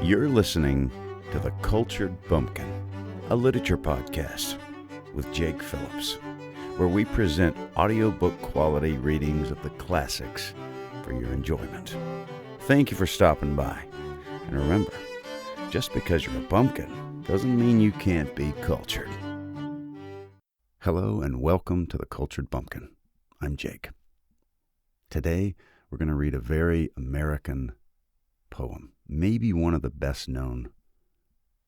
You're listening to the Cultured Bumpkin, a literature podcast with Jake Phillips, where we present audiobook quality readings of the classics for your enjoyment. Thank you for stopping by. And remember, just because you're a bumpkin doesn't mean you can't be cultured. Hello and welcome to the Cultured Bumpkin. I'm Jake. Today, we're going to read a very American poem, maybe one of the best known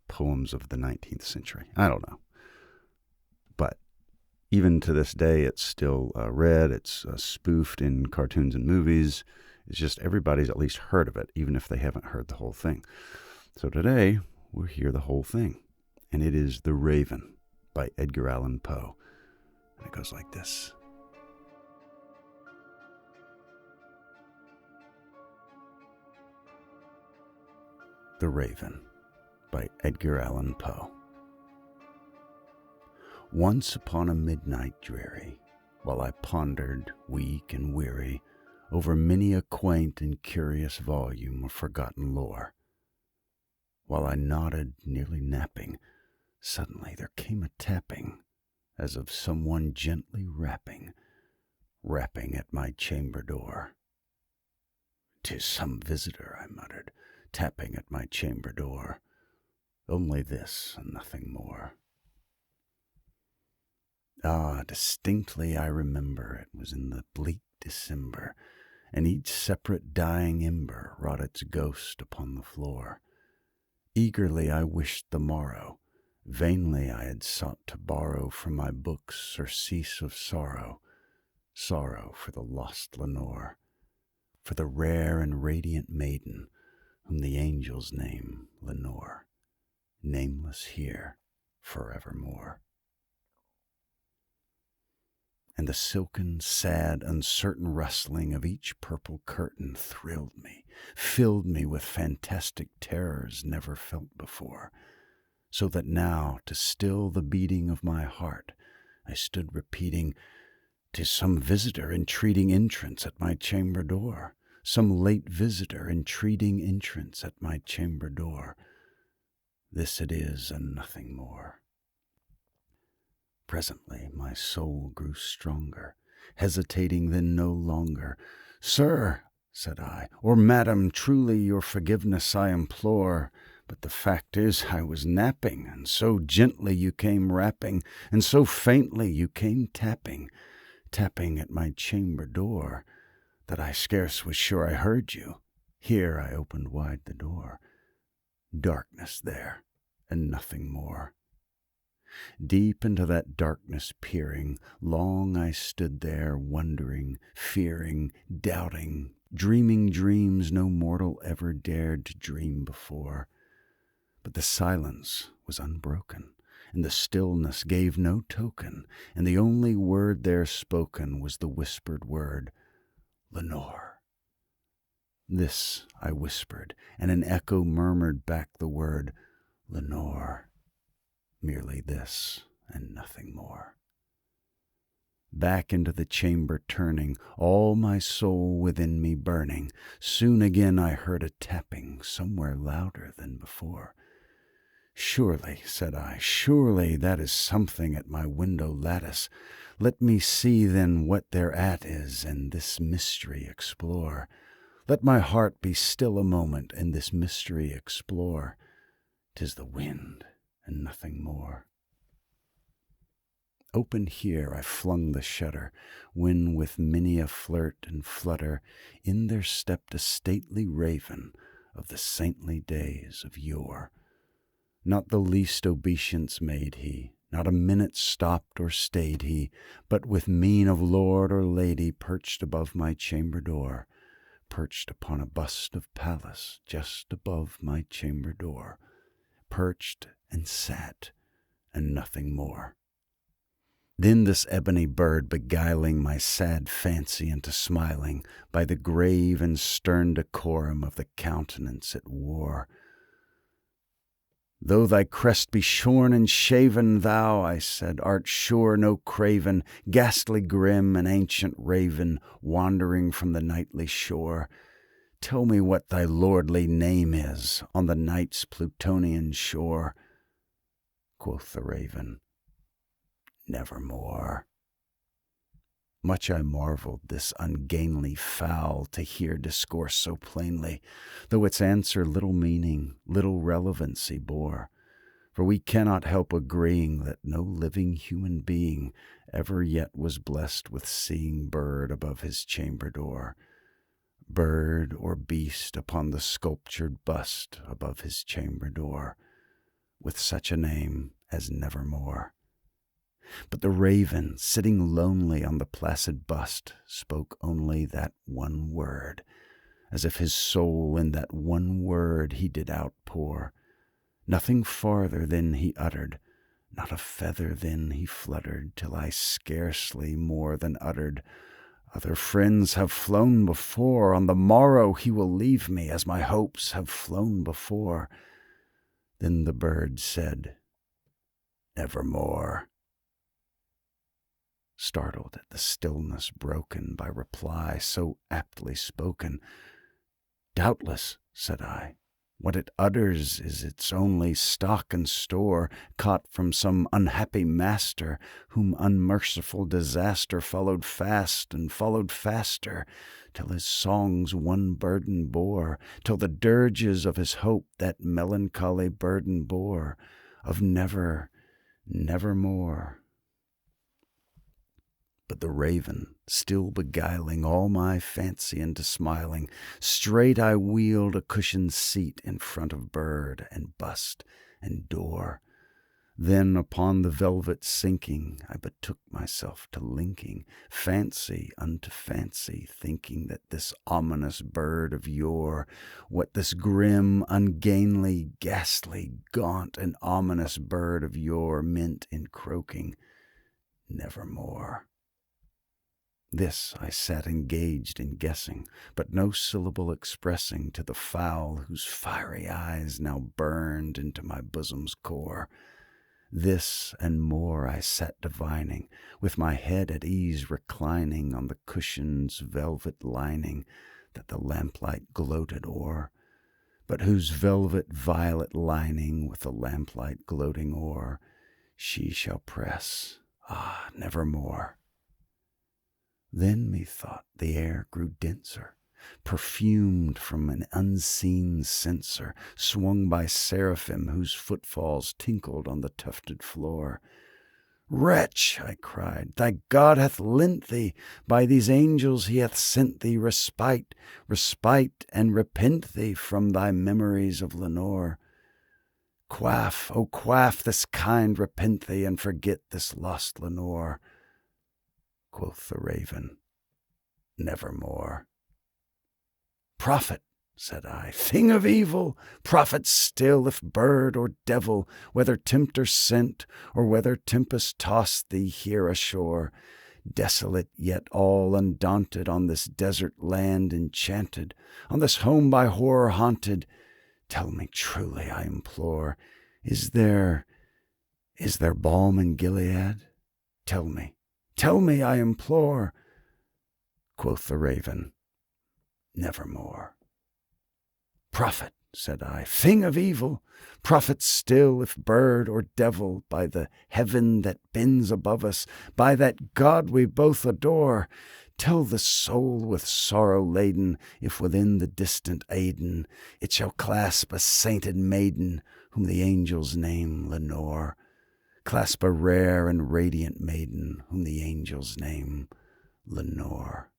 poems of the 19th century. I don't know. But even to this day, it's still read, it's spoofed in cartoons and movies. It's just everybody's at least heard of it, even if they haven't heard the whole thing. So today, we'll hear the whole thing. And it is The Raven by Edgar Allan Poe. And it goes like this. The Raven by Edgar Allan Poe. Once upon a midnight dreary, while I pondered, weak and weary, over many a quaint and curious volume of forgotten lore, while I nodded, nearly napping, suddenly there came a tapping, as of someone gently rapping at my chamber door. "'Tis some visitor," I muttered, tapping at my chamber door. Only this and nothing more. Ah, distinctly I remember it was in the bleak December, and each separate dying ember wrought its ghost upon the floor. Eagerly I wished the morrow, vainly I had sought to borrow from my books surcease of sorrow, sorrow for the lost Lenore, for the rare and radiant maiden, whom the angels name Lenore, nameless here forevermore. And the silken, sad, uncertain rustling of each purple curtain thrilled me, filled me with fantastic terrors never felt before, so that now, to still the beating of my heart, I stood repeating, "'Tis some visitor entreating entrance at my chamber door, some late visitor entreating entrance at my chamber door. This it is and nothing more." Presently my soul grew stronger, hesitating then no longer. "Sir," said I, "or madam, truly your forgiveness I implore, but the fact is I was napping, and so gently you came rapping, and so faintly you came tapping at my chamber door, that I scarce was sure I heard you. Here I opened wide the door. Darkness there, and nothing more. Deep into that darkness peering, long I stood there, wondering, fearing, doubting, dreaming dreams no mortal ever dared to dream before. But the silence was unbroken, and the stillness gave no token, and the only word there spoken was the whispered word, "Lenore." This I whispered, and an echo murmured back the word, "Lenore." Merely this and nothing more. Back into the chamber turning, all my soul within me burning, soon again I heard a tapping somewhere louder than before. "Surely," said I, "surely that is something at my window lattice. Let me see then what thereat is, and this mystery explore. Let my heart be still a moment, and this mystery explore. 'Tis the wind, and nothing more." Open here I flung the shutter, when with many a flirt and flutter in there stepped a stately raven of the saintly days of yore. Not the least obeisance made he, not a minute stopped or stayed he, but with mien of lord or lady perched above my chamber door, perched upon a bust of Pallas just above my chamber door, perched and sat, and nothing more. Then this ebony bird beguiling my sad fancy into smiling by the grave and stern decorum of the countenance it wore, "Though thy crest be shorn and shaven, thou," I said, "art sure no craven, ghastly grim and ancient raven, wandering from the nightly shore. tell me what thy lordly name is on the night's Plutonian shore. Quoth the raven, Nevermore. Much I marvelled this ungainly fowl to hear discourse so plainly, though its answer little meaning, little relevancy bore. For we cannot help agreeing that no living human being ever yet was blessed with seeing bird above his chamber door, bird or beast upon the sculptured bust above his chamber door, with such a name as Nevermore. But the raven, sitting lonely on the placid bust, spoke only that one word, as if his soul in that one word he did outpour. Nothing farther than he uttered, not a feather then he fluttered, till I scarcely more than uttered, Other friends have flown before, on the morrow he will leave me, as my hopes have flown before. Then the bird said, Nevermore. Startled at the stillness broken by reply so aptly spoken, Doubtless, said I, what it utters is its only stock and store, caught from some unhappy master, whom unmerciful disaster followed fast and followed faster, till his songs one burden bore, till the dirges of his hope that melancholy burden bore, of never, nevermore. But the raven, still beguiling all my fancy into smiling, straight I wheeled a cushioned seat in front of bird and bust and door. Then upon the velvet sinking, I betook myself to linking fancy unto fancy, thinking that this ominous bird of yore, what this grim, ungainly, ghastly, gaunt, and ominous bird of yore meant in croaking, Nevermore. This I sat engaged in guessing, but no syllable expressing to the fowl whose fiery eyes now burned into my bosom's core. This and more I sat divining, with my head at ease reclining on the cushion's velvet lining that the lamplight gloated o'er, but whose velvet violet lining with the lamplight gloating o'er she shall press, nevermore. Then methought the air grew denser, perfumed from an unseen censer, swung by seraphim whose footfalls tinkled on the tufted floor. Wretch, I cried, thy God hath lent thee, by these angels he hath sent thee respite, and repent thee from thy memories of Lenore. Quaff, O quaff this kind, repent thee, and forget this lost Lenore. Quoth the raven, Nevermore. Prophet, said I, thing of evil, prophet still, if bird or devil, whether tempter sent, or whether tempest tossed thee here ashore, desolate yet all undaunted, on this desert land enchanted, on this home by horror haunted, tell me truly, I implore, is there balm in Gilead? Tell me, I implore. Quoth the raven, Nevermore. Prophet, said I, thing of evil, prophet still, if bird or devil, by the heaven that bends above us, by that God we both adore, tell the soul with sorrow laden, if within the distant Aidenn it shall clasp a sainted maiden, whom the angels name Lenore, clasp a rare and radiant maiden, whom the angels name Lenore.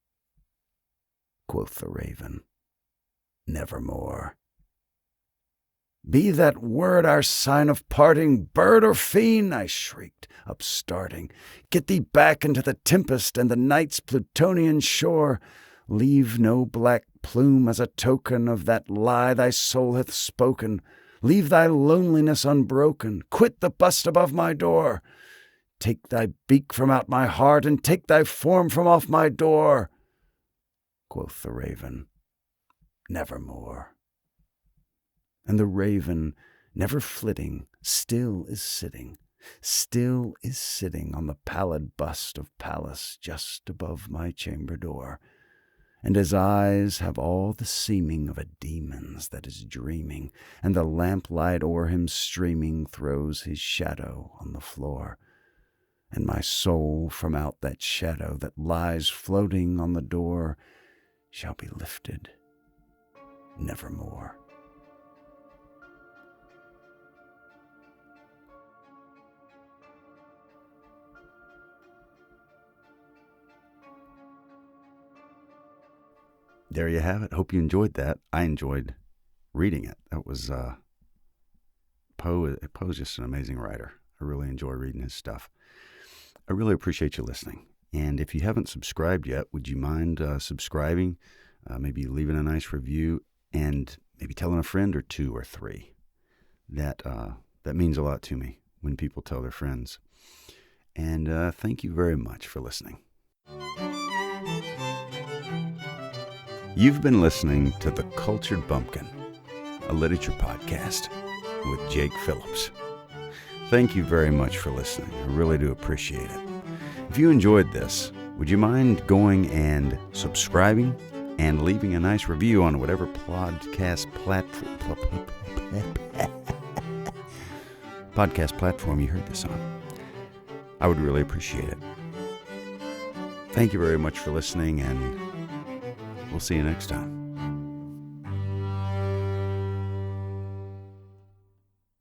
Quoth the raven, Nevermore. Be that word our sign of parting, bird or fiend, I shrieked, upstarting. Get thee back into the tempest and the night's Plutonian shore. Leave no black plume as a token of that lie thy soul hath spoken. Leave thy loneliness unbroken. Quit the bust above my door. Take thy beak from out my heart, and take thy form from off my door. Quoth the raven, Nevermore. And the raven, never flitting, still is sitting on the pallid bust of Pallas just above my chamber door, and his eyes have all the seeming of a demon's that is dreaming, and the lamplight o'er him streaming throws his shadow on the floor. And my soul from out that shadow that lies floating on the door shall be lifted nevermore. There you have it. Hope you enjoyed that. I enjoyed reading it. That was Poe. Poe's just an amazing writer. I really enjoy reading his stuff. I really appreciate you listening. And if you haven't subscribed yet, would you mind subscribing, maybe leaving a nice review, and maybe telling a friend or two or three? That means a lot to me when people tell their friends. And thank you very much for listening. You've been listening to The Cultured Bumpkin, a literature podcast with Jake Phillips. Thank you very much for listening. I really do appreciate it. If you enjoyed this, would you mind going and subscribing and leaving a nice review on whatever podcast platform you heard this on? I would really appreciate it. Thank you very much for listening, and we'll see you next time.